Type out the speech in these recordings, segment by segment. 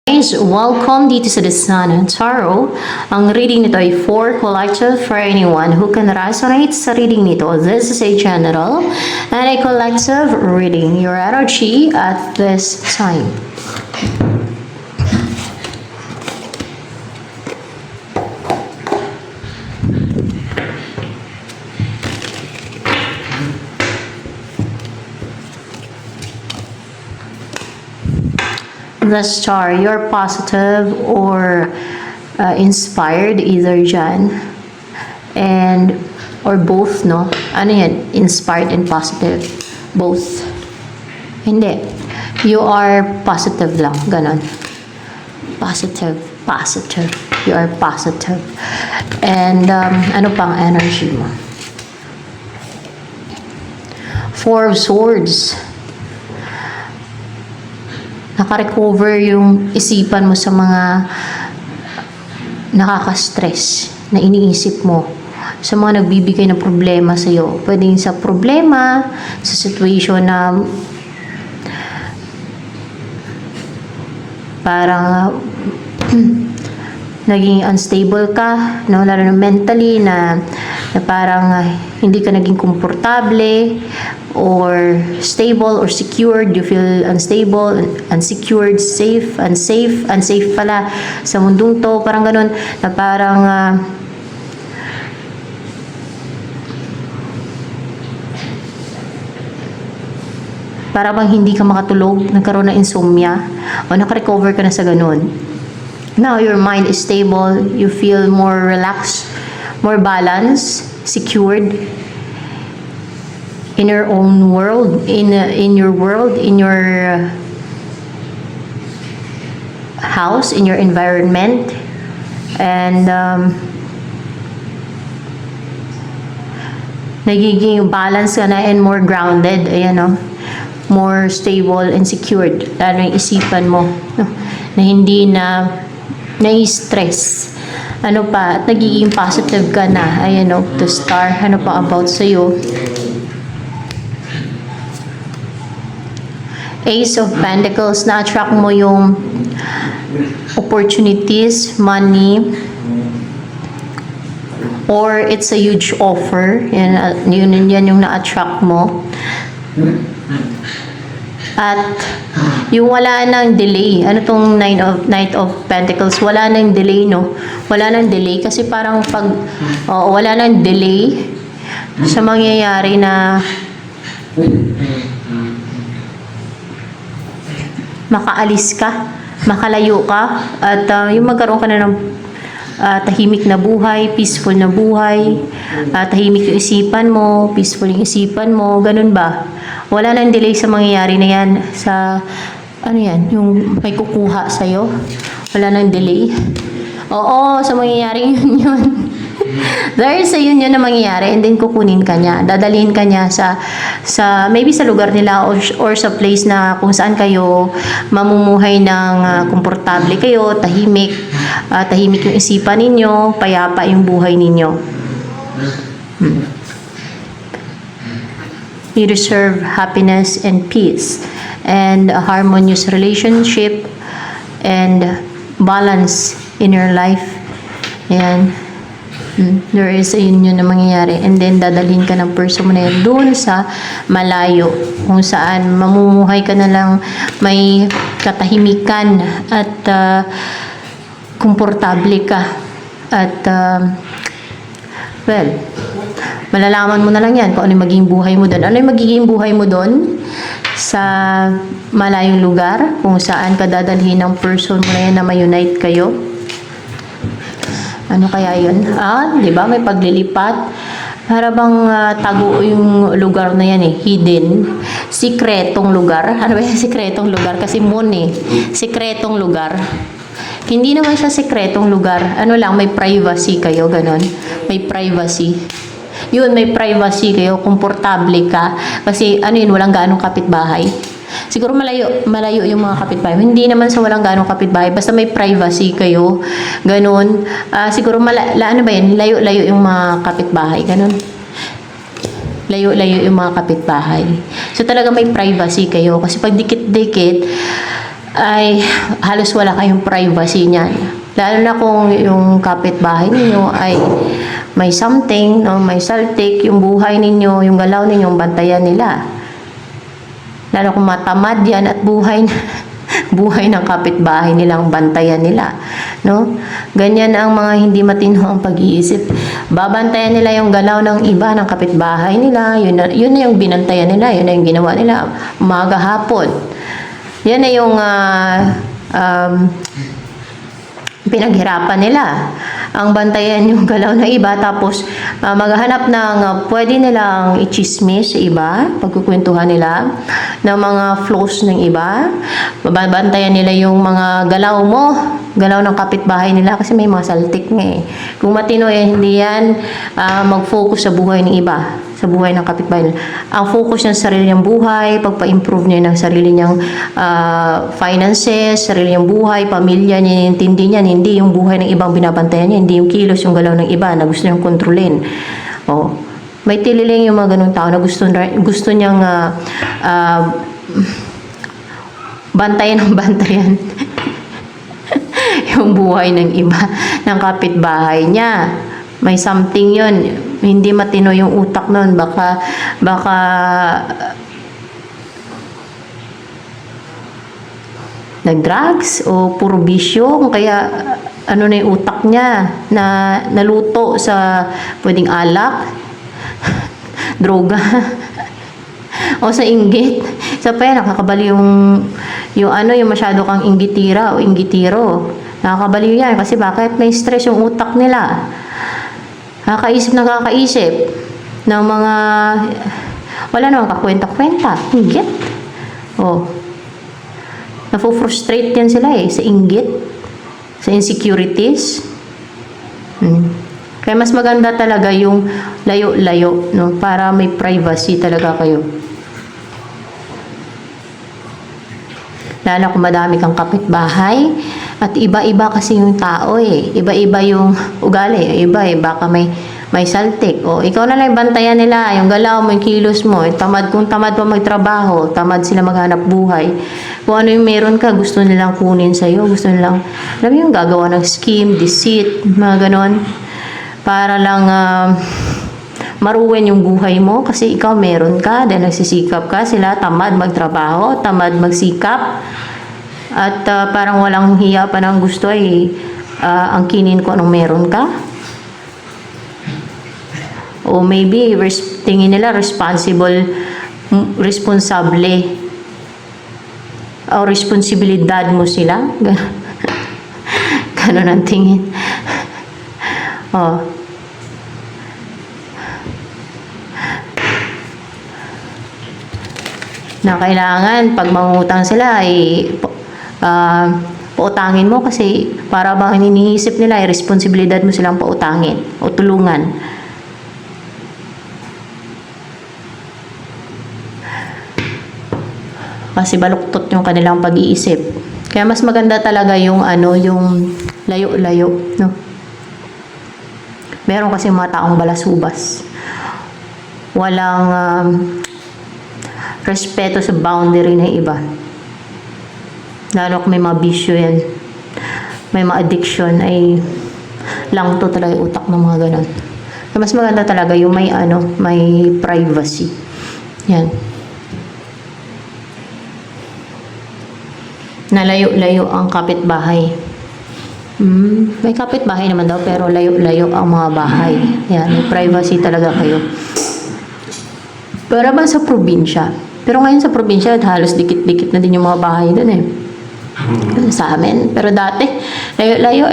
Guys, welcome dito sa The Sun Tarot. Ang reading nito ay for collective for anyone who can resonate sa reading nito. This is a general and a collective reading. Your energy at this time. The Star, you're positive or inspired, either dyan. And, or both, no? Ano yan? Inspired and positive. Both. Hindi. You are positive lang. Ganon. Positive. Positive. You are positive. And, ano pang energy mo? Four of Swords. Naka-recover yung isipan mo sa mga nakaka-stress na iniisip mo, sa mga nagbibigay ng problema sa iyo. Pwedeng sa problema, sa situation na parang naging unstable ka, no? Lalo na mentally na parang hindi ka naging komportable or stable or secured. You feel unstable, unsecured, safe, unsafe pala sa mundong to. Parang ganun na parang para bang hindi ka makatulog, nagkaroon ng insomnia, o nakarecover ka na sa ganun. Now, your mind is stable, you feel more relaxed, more balanced, secured in your own world, in your world, in your house, in your environment, and nagiging balance ka na and more grounded, ayan, no? More stable and secured, lalo yung isipan mo, no? Na hindi na nai-stress. Ano pa, at nagiging positive ka na, ayan, no? The Star, ano pa about sa'yo? Ace of Pentacles, na-attract mo yung opportunities, money, or it's a huge offer. Yan yung na-attract mo. At yung wala nang delay. Ano tong Knight of Pentacles? Wala nang delay, no? Wala nang delay kasi parang pag wala nang delay sa mangyayari na makaalis ka, makalayo ka, at yung magkaroon ka na ng tahimik na buhay, peaceful na buhay, tahimik yung isipan mo, peaceful yung isipan mo, ganun ba? Wala nang delay sa mangyayari na yan, sa, ano yan, yung may kukuha sa'yo, wala nang delay. Oo, sa mangyayari yun. There is a yun na mangyayari, and then kukunin ka niya, dadalhin ka niya sa maybe sa lugar nila, or sa place na kung saan kayo mamumuhay ng komportable kayo, tahimik, tahimik yung isipan ninyo, payapa yung buhay ninyo. You deserve happiness and peace and a harmonious relationship and balance in your life. And there is a union na mangyayari, and then dadalhin ka ng person mo na yan doon sa malayo, kung saan mamumuhay ka na lang may katahimikan at komportable ka at well, malalaman mo na lang yan kung ano yung magiging buhay mo doon. Ano yung magiging buhay mo doon sa malayong lugar kung saan ka dadalhin ng person mo na yan na ma-unite kayo. Ano kaya yun? Di ba? May paglilipat. Para bang tago yung lugar na yan, hidden. Sikretong lugar. Ano ba yung sikretong lugar? Kasi moon, sikretong lugar. Hindi naman siya sikretong lugar. Ano lang, may privacy kayo, ganon. May privacy. Yun, may privacy kayo, komportable ka. Kasi, ano yun, walang gaanong kapitbahay. Siguro malayo yung mga kapitbahay. Hindi naman sa walang ganong kapitbahay. Basta may privacy kayo. Ganun. Siguro ano ba yan? Layo-layo yung mga kapitbahay. Ganun. Layo-layo yung mga kapitbahay. So talaga may privacy kayo. Kasi pag dikit-dikit, ay halos wala kayong privacy niyan. Lalo na kung yung kapitbahay ninyo ay may something, no, may saltik, yung buhay ninyo, yung galaw ninyo, bantayan nila. Lalo kung matamad yan at buhay buhay ng kapitbahay nilang bantayan nila, no? Ganyan ang mga hindi matino ang pag-iisip. Babantayan nila yung galaw ng iba ng kapitbahay nila, yun na yung binantayan nila, yun na yung ginawa nila umaga hapon. Yan na yung pinaghirapan nila. Ang bantayan yung galaw ng iba, tapos maghahanap ng pwede nilang i-chismis sa iba, pagkukwentuhan nila ng mga flaws ng iba. Babantayan nila yung mga galaw mo, galaw ng kapitbahay nila, kasi may mga saltik nga eh. Kung matino hindi yan mag-focus sa buhay ng iba, sa buhay ng kapitbahay nila. Ang focus niya sa sarili niyang buhay, pagpa-improve niya ng sarili niyang finances, sarili niyang buhay, pamilya niya, intindi niya, hindi yung buhay ng ibang binabantayan niya, hindi yung kilos, yung galaw ng iba na gusto niyang kontrolin. Oh. May tililing yung mga ganung tao na gusto niyang bantayan ng bantayan yung buhay ng iba, ng kapitbahay niya. May something yun. Hindi matino yung utak nun. Baka nag-drugs o puro bisyo. Kaya ano na yung utak niya na naluto sa pwedeng alak, droga, o sa inggit. Sa pera, nakakabali yung masyado kang inggitira o inggitiro. Nakakabaliw yan kasi bakit may stress yung utak nila. Nakakaisip ng mga wala namang kakwenta-kwenta. Inggit. Oh. Nafo-frustrate yan sila sa inggit, sa insecurities. Kaya mas maganda talaga yung layo-layo, no? Para may privacy talaga kayo. Lalo kung madami kang kapitbahay at iba-iba kasi yung tao iba-iba yung ugali, iba baka may saltik o ikaw na lang bantayan nila yung galaw mo, yung kilos mo, kung tamad pa magtrabaho, tamad sila maghanap buhay, kung ano yung meron ka gusto nilang kunin sa iyo, gusto nilang alam mo yung gagawa ng scheme, deceit, mga ganon para lang maruwen yung buhay mo kasi ikaw meron ka dahil nagsisikap ka, sila tamad magtrabaho, tamad magsikap at parang walang hiya pa ng gusto ang kinin ko anong meron ka o maybe tingin nila responsable o responsibilidad mo sila ganon ang tingin na kailangan pag mangutang sila pautangin mo kasi para bang iniisip nila responsibilidad mo silang pautangin o tulungan. Kasi baluktot yung kanilang pag-iisip. Kaya mas maganda talaga yung yung layo-layo, no? Meron kasi mga taong balasubas. Walang respeto sa boundary ng iba. Lalo kung may mga bisyo yan. May mga addiction lang to talaga yung utak ng mga ganon. Kaya mas maganda talaga yung may privacy. Yan. Nalayo-layo ang kapitbahay. May kapitbahay naman daw pero layo-layo ang mga bahay. Yan, may privacy talaga kayo. Para ba sa probinsya? Pero ngayon sa probinsya halos dikit-dikit na din yung mga bahay doon sa amin. Pero dati, layo-layo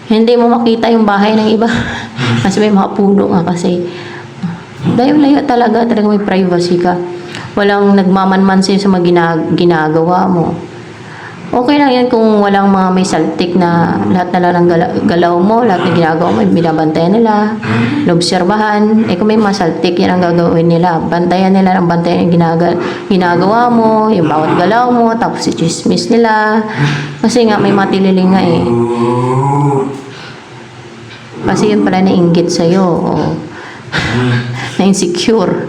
Hindi mo makita yung bahay ng iba. Kasi may mga puno nga kasi. Layo-layo talaga may privacy ka. Walang nagmamanman sa'yo sa mga ginagawa mo. Okay lang yan kung walang mga may saltik na lahat na lang ng galaw mo, lahat ng ginagawa mo, binabantayan nila, naobserbahan. Kung may mga saltik, yan ang gagawin nila. Bantayan nila ng bantayan yung ginagawa mo, yung bawat galaw mo, tapos i-chismis nila. Kasi nga, may matililing nga Kasi yun pala nainggit sa'yo. na insecure.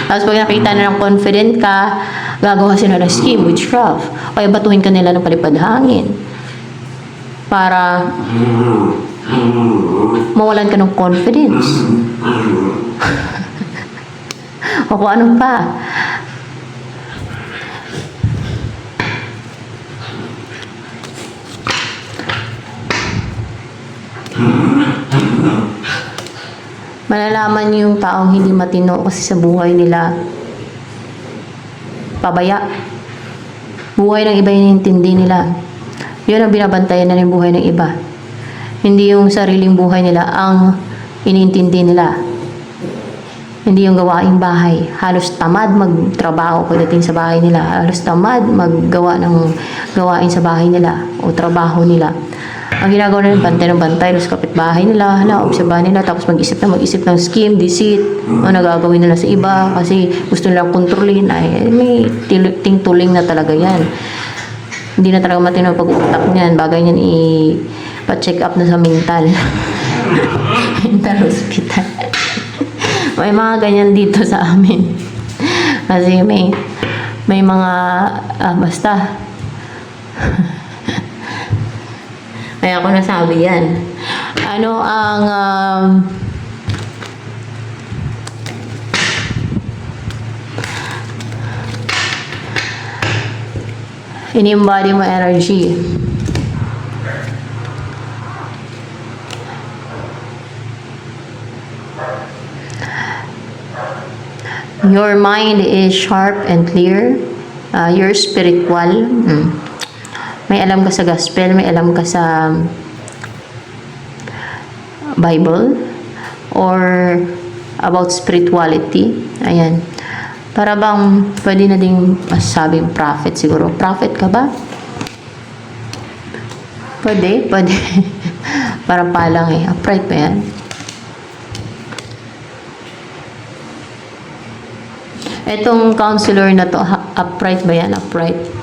Tapos pag nakita na ng confident ka, gagawa sila ng scheme, witchcraft. Kaya batuhin ka nila ng palipad hangin. Para mawalan ka ng confidence. O kung ano pa. Malalaman yung taong hindi matino kasi sa buhay nila pabaya. Buhay ng iba yung intindi nila. Yun ang binabantayan na yung buhay ng iba. Hindi yung sariling buhay nila ang inintindi nila. Hindi yung gawaing bahay. Halos tamad magtrabaho pagdating sa bahay nila. Halos tamad maggawa ng gawain sa bahay nila o trabaho nila. Ang ginagawa nila, bantay ng bantay, sa kapitbahay nila, obserbahan nila, tapos mag-isip ng scheme, deceit, o nagagawin nila sa iba, kasi gusto nilang kontrolin, ay may ting-tuling na talaga yan. Hindi na talaga matino pag-utak niyan, bagay niyan pa-check up na sa mental. Mental hospital. May mga ganyan dito sa amin. Kasi may mga, basta, kaya ako nasabi yan. Ano ang in-embody mo energy. Your mind is sharp and clear. You're spiritual. May alam ka sa gospel, may alam ka sa Bible, or about spirituality. Ayan. Para bang pwede na ding masabing prophet siguro. Prophet ka ba? Pwede. Parang palang upright ba yan? Etong counselor na to, upright ba yan? Upright.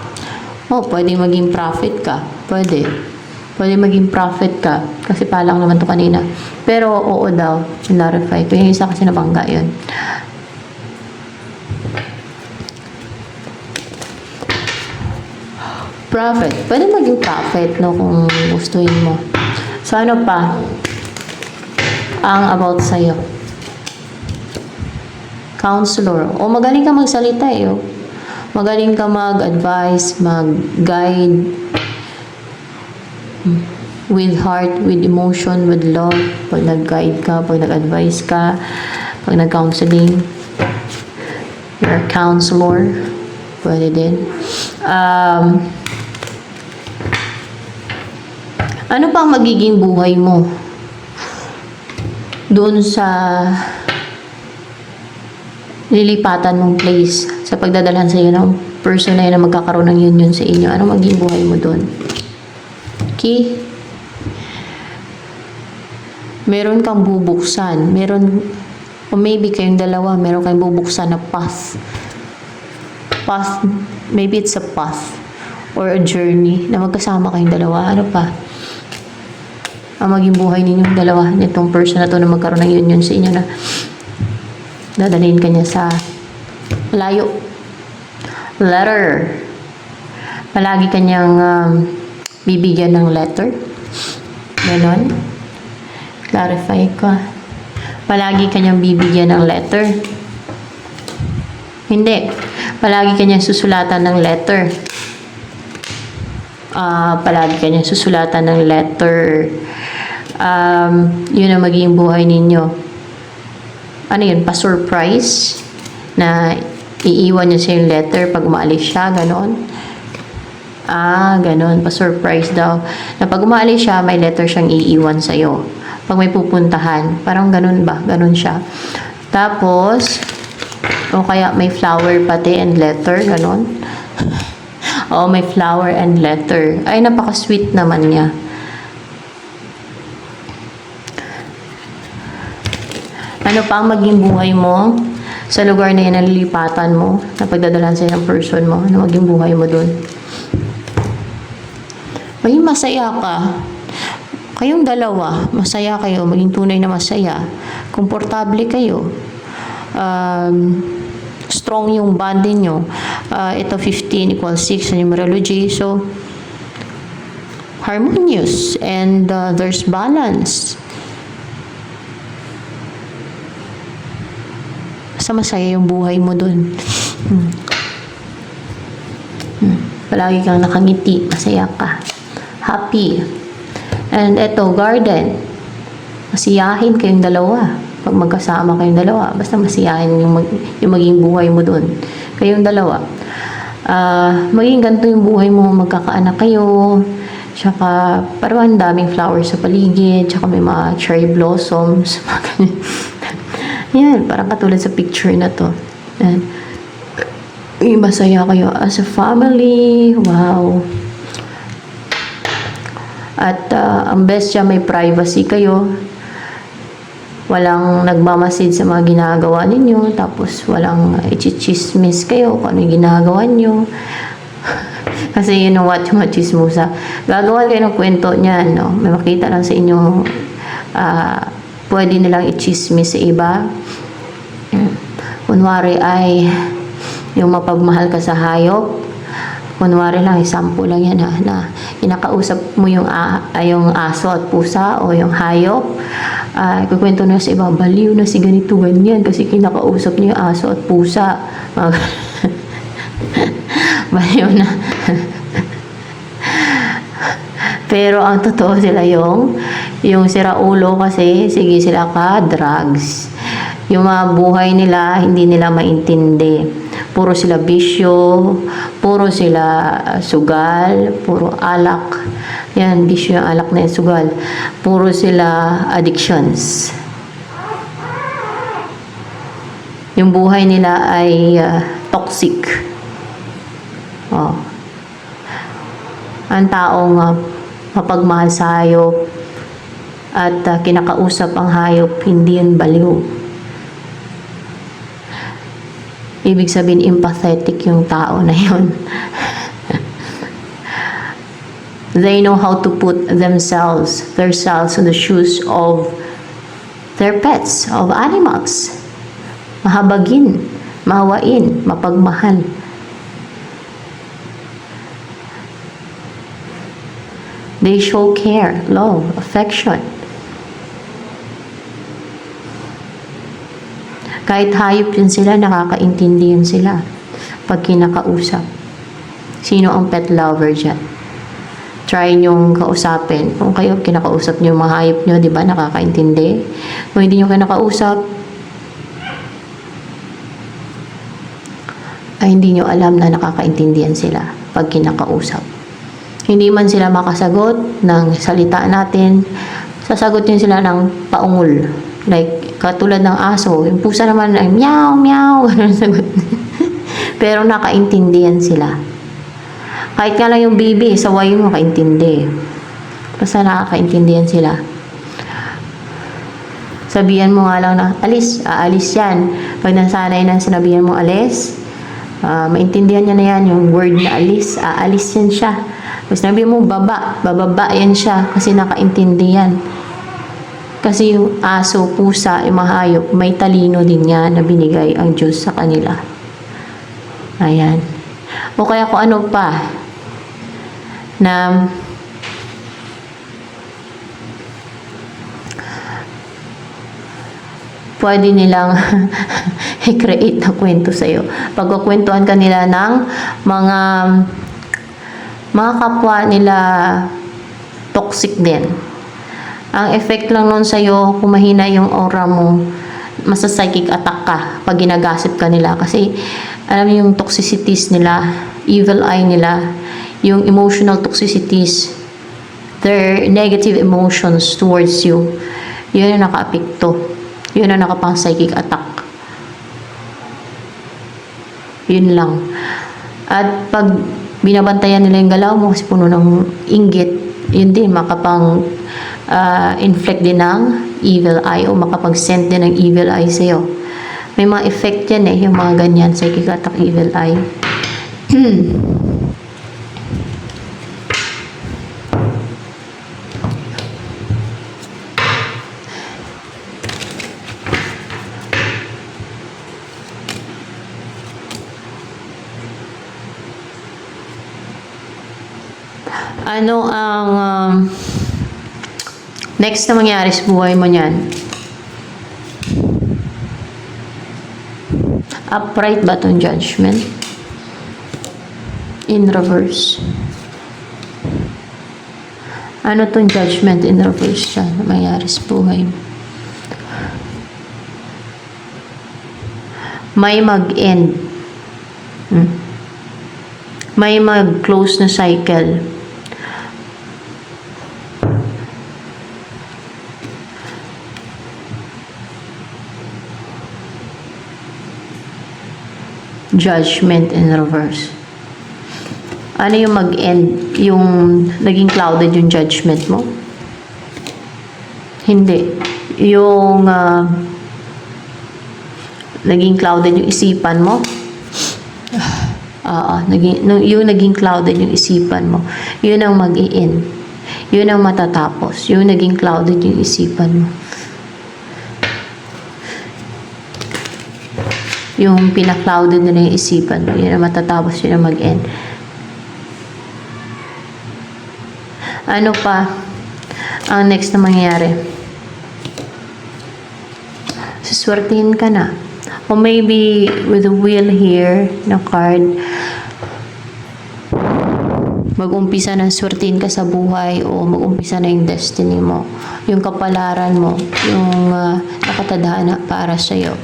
Oh, pwede maging prophet ka. Pwede maging prophet ka. Kasi palang naman to kanina. Pero oo daw, clarify ko. Yung isa kasi nabangga yun. Prophet. Pwede maging prophet, no, kung gustuhin mo. So, ano pa? Ang about sa'yo. Counselor. O, magaling ka magsalita oh. Magaling ka mag-advise, mag-guide with heart, with emotion, with love. Pag nag-guide ka, pag nag-advise ka, pag nag-counseling, you're a counselor. Pwede din. Ano pa ang magiging buhay mo doon sa lilipatan mong place, sa pagdadalhan sa iyo ng person na yun na magkakaroon ng union sa inyo? Ano maging buhay mo doon? Okay? Meron kang bubuksan. O maybe kayong dalawa, meron kayong bubuksan na path. Maybe it's a path or a journey na magkasama kayong dalawa. Ano pa? Ang maging buhay ninyong dalawa, nitong person na to na magkaroon ng union sa inyo na dadalhin ka niya sa malayo. Letter. Palagi kanyang bibigyan ng letter. Ganon. Clarify ko. Palagi kanyang bibigyan ng letter. Hindi. Palagi kanyang susulatan ng letter. Palagi kanyang susulatan ng letter. Yun ang magiging buhay ninyo. Ano yun? Pa-surprise? Na iiwan niya sa yung letter pag umaalis siya, ganon. Ganon. Pa-surprise daw. Na pag umaalis siya, may letter siyang iiwan sa'yo. Pag may pupuntahan. Parang ganon ba? Ganon siya. Tapos, o kaya may flower pati and letter, ganon. O may flower and letter. Ay, napaka-sweet naman niya. Ano pa ang maging buhay mo sa lugar na yan, nalilipatan mo, na pagdadalan sa ng person mo, na maging buhay mo dun? Maging masaya ka. Kayong dalawa, masaya kayo, maging tunay na masaya. komportable kayo. Strong yung bonding nyo. Ito 15 equals 6 sa numerology. So, harmonious and there's balance. Basta masaya yung buhay mo dun. Palagi kang nakangiti, masaya ka. Happy. And ito, garden. Masiyahin kayong dalawa. Pag magkasama kayong dalawa, basta masiyahin yung maging buhay mo dun. Kayong dalawa. Maging ganito yung buhay mo, magkakaanak kayo. Tsaka, parang daming flowers sa paligid. Tsaka may mga cherry blossoms. Yan, parang katulad sa picture na to. Masaya kayo as a family. Wow. At ang best siya, may privacy kayo. Walang nagmamasid sa mga ginagawa ninyo. Tapos walang ichismis kayo kung ano yung ginagawa nyo. Kasi you know what, yung chismosa. Gagawa kayo ng kwento niyan, no? May makita lang sa inyo, pwede nilang ichismis sa iba. Kunwari ay yung mapagmahal ka sa hayop. Kunwari lang, example lang yan na kinakausap mo yung aso at pusa o yung hayop. Kukwento na sa iba, baliw na si ganito ganyan kasi kinakausap niya yung aso at pusa. Baliw na. Pero ang totoo sila yung siraulo kasi sige sila ka drugs. Yung mga buhay nila hindi nila maintindi. Puro sila bisyo, puro sila sugal, puro alak. Yan, bisyo yung alak na yung sugal. Puro sila addictions. Yung buhay nila ay toxic. Oh. Ang taong mapagmahal sa hayop at kinakausap ang hayop, hindi yun baliw. Ibig sabihin, empathetic yung tao na yun. They know how to put themselves in the shoes of their pets, of animals. Mahabagin, mahawain, mapagmahal. They show care, love, affection. Kahit hayop yun sila, nakakaintindi yun sila pag kinakausap. Sino ang pet lover dyan? Try nyong kausapin. Kung kayo kinakausap nyo yung mga hayop nyo, di ba, nakakaintindi? Kung hindi nyo kinakausap, ay hindi nyo alam na nakakaintindihan sila pag kinakausap. Hindi man sila makasagot ng salita natin, sasagot yun sila ng paungol. Like, katulad ng aso, yung pusa naman ay meow, meow, sagot. Pero nakaintindihan sila. Kahit nga lang yung baby, saway mo, makaintindi. Basta nakakaintindihan sila. Sabihan mo nga lang na, aalis yan. Pag nasanay na sinabihan mo alis, maintindihan niya na yan, yung word na aalis yan siya. Pag sinabi mo bababa yan siya kasi nakaintindihan. Kasi yung aso, pusa, yung mga hayop, may talino din yan na binigay ang Diyos sa kanila. Ayan. O kaya kung ano pa, na pwede nilang i-create na kwento sa'yo. Pagkukwentuhan ka nila ng mga kapwa nila toxic din. Ang effect lang nun sa'yo, kung mahina yung aura mo, masa-psychic attack ka pag ginagasip ka nila. Kasi, alam mo yung toxicities nila, evil eye nila, yung emotional toxicities, their negative emotions towards you, yun ang naka-apekto. Yun ang nakapang-psychic attack. Yun lang. At pag binabantayan nila yung galaw mo kasi puno ng inggit, yun din, makapang inflict din ng evil eye o makapag-send din ng evil eye sa'yo. May mga effect yan yung mga ganyan, psychic attack, evil eye. Ano ang next na mangyari sa buhay mo niyan? Upright ba itong judgment? In reverse. Ano itong judgment in reverse dyan na mangyari sa buhay mo? May mag-end. May mag-close na cycle. Judgment in reverse. Ano yung mag-end? Yung naging clouded yung judgment mo? Hindi. Yung naging clouded yung isipan mo? Yung naging clouded yung isipan mo. Yun ang mag-i-end. Yun ang matatapos. Yung naging clouded yung isipan mo. Yung pinaklouded na yung isipan mo. Yun ang matatapos. Yun ang mag-end. Ano pa ang next na mangyayari? Suswertihin ka na. Or maybe with the wheel here na card, mag-umpisa na swertihin ka sa buhay o mag-umpisa na yung destiny mo. Yung kapalaran mo. Yung nakatadhana para sa'yo.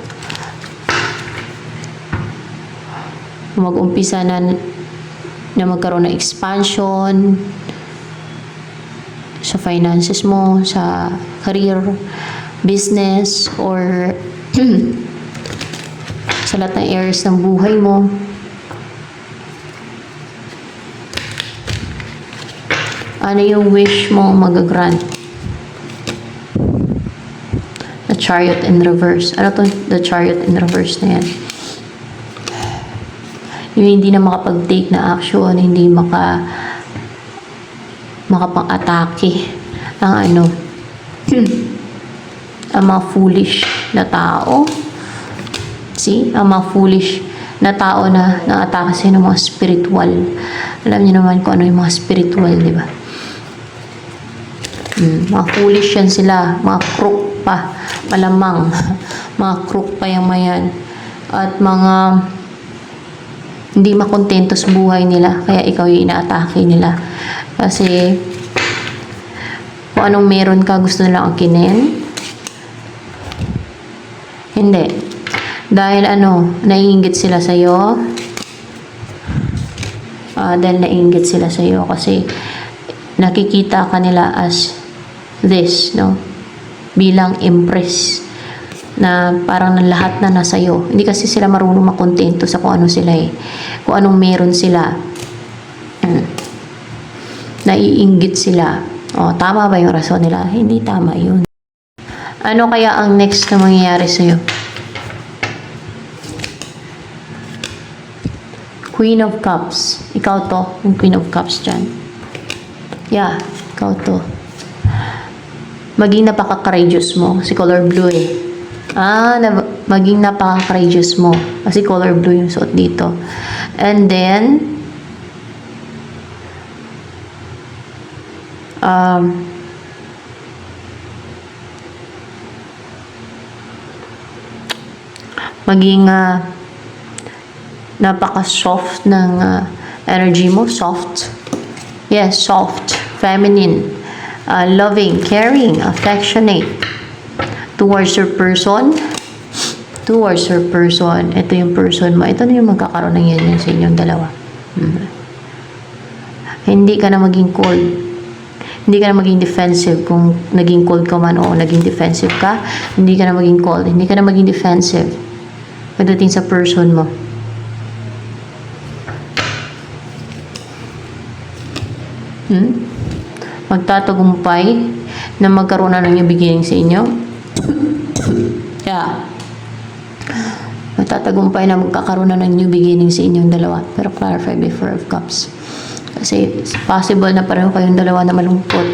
Mag-umpisa na magkaroon ng expansion sa finances mo, sa career, business, or sa lahat ng areas ng buhay mo. Ano yung wish mo mag-grant? The Chariot in reverse. Ano to? The Chariot in reverse na yan. Yung hindi na makapag-take na action, hindi makapang-atake ang ang mga foolish na tao. See? Ang mga foolish na tao na atake sa ng mga spiritual. Alam niyo naman kung ano yung mga spiritual, di ba? Mga foolish yan sila. Mga crook pa. Malamang. Mga crook pa yung mayan. At mga hindi makontento sa buhay nila. Kaya ikaw yung inaatake nila. Kasi kung anong meron ka, gusto nila angkinin. Hindi. Dahil naiinggit sila sa'yo. Dahil naiinggit sila sa'yo kasi nakikita ka nila as this, no? Bilang empress na parang ng lahat na nasa'yo. Hindi kasi sila marunong makontento sa kung ano sila eh. Kung anong meron sila. Naiinggit sila. Tama ba yung rason nila? Hindi tama yun. Ano kaya ang next na mangyayari sa'yo? Queen of Cups. Ikaw to. Yung Queen of Cups dyan. Yeah. Ikaw to. Maging napaka-courageous mo. Kasi color blue eh. Maging napaka-courageous mo. Kasi color blue yung suot dito. And then, maging napaka-soft ng energy mo. Soft. Yes, soft. Feminine. Loving, caring, affectionate. Towards your person. Towards your person. Ito yung person mo. Ito na yung magkakaroon ng union sa inyong dalawa. Hindi ka na maging cold. Hindi ka na maging defensive. Kung naging cold ka man o naging defensive ka, hindi ka na maging cold. Hindi ka na maging defensive. Pagdating sa person mo. Magtatagumpay na magkaroon na ng beginning sa inyo. Yeah. Magtatagumpay na magkakaroon na ng new beginning sa inyong dalawa. Pero clarify before of cups. Kasi possible na pareho kayong dalawa na malungkot.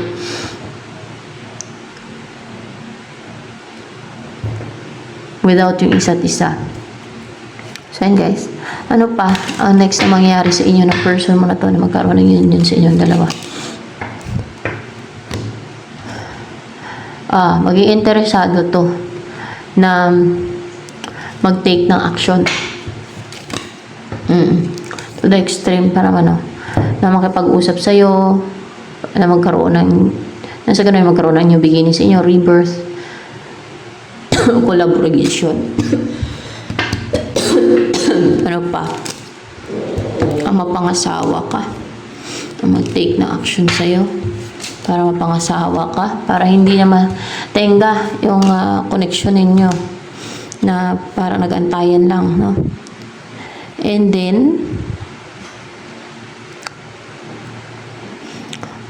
Without yung isa't isa. So yan guys. Ano pa ang next na mangyayari sa inyo na person mo na to na magkaroon ng union sa inyong dalawa? maging interesado to na mag-take ng action. To the extreme, parang na makipag-usap sa'yo, na magkaroon ng, nasa ganun magkaroon ng new beginning sa inyo, rebirth, collaboration. Ano pa? Mapangasawa ka. Mag-take na action sa'yo para mapangasawa ka, para hindi na matenga yung connection ninyo na parang nag-antayan lang, no? And then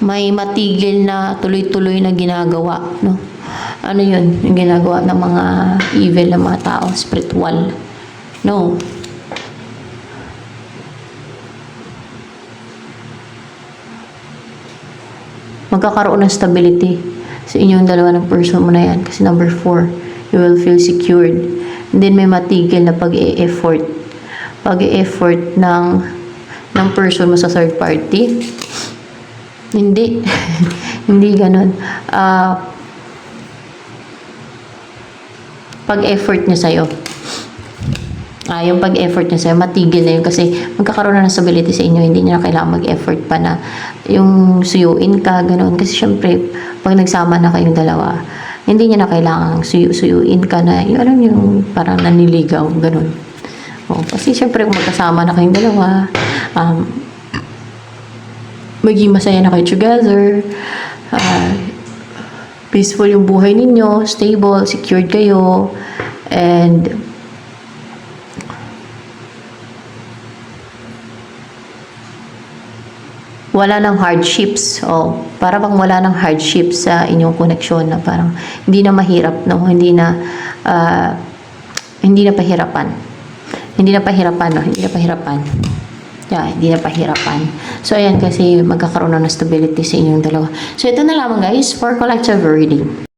may matigil na tuloy-tuloy na ginagawa, no? Ano yun? Yung ginagawa ng mga evil na mga tao, spiritual. No. Magkakaroon ng stability sa inyong dalawa ng person mo na yan. Kasi number 4, you will feel secured. And then may matigil na pag-e-effort. Pag-e-effort ng person mo sa third party. Hindi. Hindi ganun. Pag-effort niya sa'yo. Yung pag-effort niya sa'yo, matigil na yun kasi magkakaroon na ng stability sa inyo. Hindi niya na kailangan mag-effort pa na yung suyuin ka, gano'n. Kasi syempre, pag nagsama na kayong dalawa, hindi niya na kailangan suyuin ka na, yung alam yung parang naniligaw, gano'n. Kasi syempre, kung magkasama na kayong dalawa, maging masaya na kayo together, peaceful yung buhay ninyo, stable, secured kayo, and wala ng hardships. Para bang wala ng hardships sa inyong connection na parang hindi na mahirap, no? Hindi na pahirapan. Hindi na pahirapan, no? Hindi na pahirapan. Hindi na pahirapan. So, ayan, kasi magkakaroon na ng stability sa inyong dalawa. So, ito na lamang guys for collective reading.